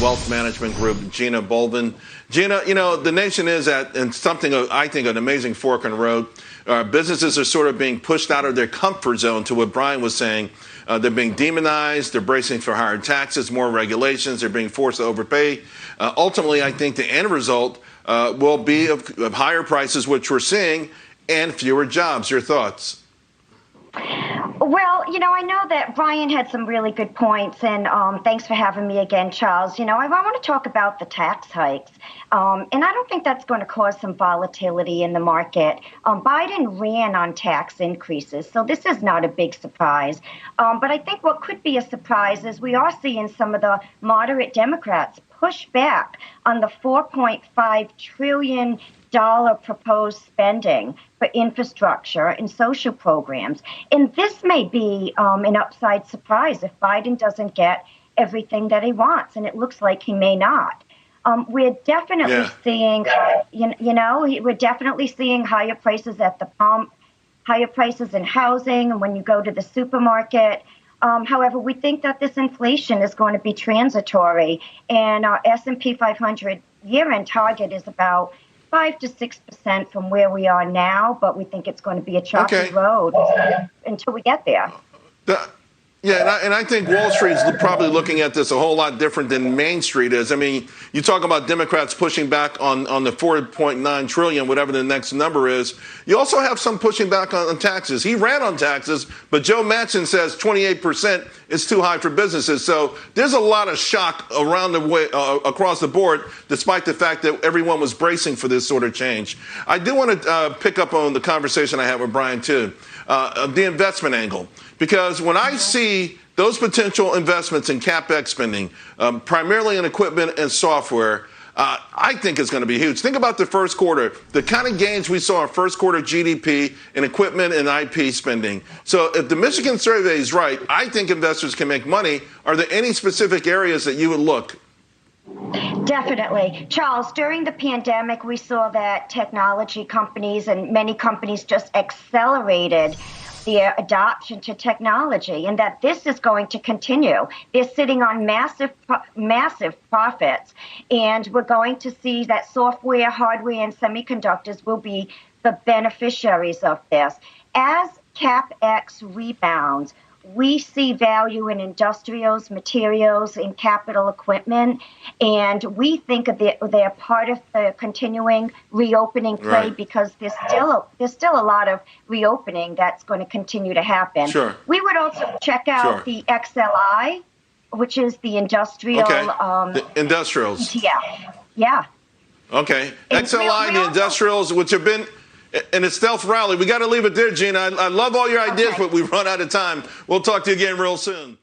Wealth Management Group, Gina Bolvin. Gina, the nation is at and something I think an amazing fork in the road. Businesses are sort of being pushed out of their comfort zone to what Brian was saying. They're being demonized. They're bracing for higher taxes, more regulations. They're being forced to overpay. Ultimately, I think the end result will be of higher prices, which we're seeing, and fewer jobs. Your thoughts? Well, I know that Brian had some really good points, and thanks for having me again, Charles. I want to talk about the tax hikes, and I don't think that's going to cause some volatility in the market. Biden ran on tax increases, so this is not a big surprise. But I think what could be a surprise is we are seeing some of the moderate Democrats push back on the $4.5 trillion proposed spending for infrastructure and social programs. And this may be an upside surprise if Biden doesn't get everything that he wants, and it looks like he may not. We're definitely seeing, we're definitely seeing higher prices at the pump, higher prices in housing, and when you go to the supermarket. However, we think that this inflation is going to be transitory, and our S&P 500 year-end target is about 5 to 6% from where we are now, but we think it's going to be a choppy road until we get there. And I think Wall Street is probably looking at this a whole lot different than Main Street is. I mean, you talk about Democrats pushing back on the $4.9 trillion, whatever the next number is. You also have some pushing back on taxes. He ran on taxes, but Joe Manchin says 28% is too high for businesses. So there's a lot of shock around the way, across the board, despite the fact that everyone was bracing for this sort of change. I do want to pick up on the conversation I had with Brian, too, the investment angle. Because when I see those potential investments in CapEx spending, primarily in equipment and software, I think it's going to be huge. Think about the first quarter, the kind of gains we saw in first quarter GDP in equipment and IP spending. So if the Michigan survey is right, I think investors can make money. Are there any specific areas that you would look? Definitely. Charles, during the pandemic, we saw that technology companies and many companies just accelerated their adoption to technology, and that this is going to continue. They're sitting on massive profits, and we're going to see that software, hardware, and semiconductors will be the beneficiaries of this. As CapEx rebounds, we see value in industrials, materials, and capital equipment, and we think they're part of the continuing reopening play because there's still a lot of reopening that's going to continue to happen. Sure. We would also check out the XLI, which is the industrial. The industrials. ETF. Yeah. Okay. XLI, the industrials, which have been in a stealth rally. We got to leave it there, Gina. I love all your ideas, but we've run out of time. We'll talk to you again real soon.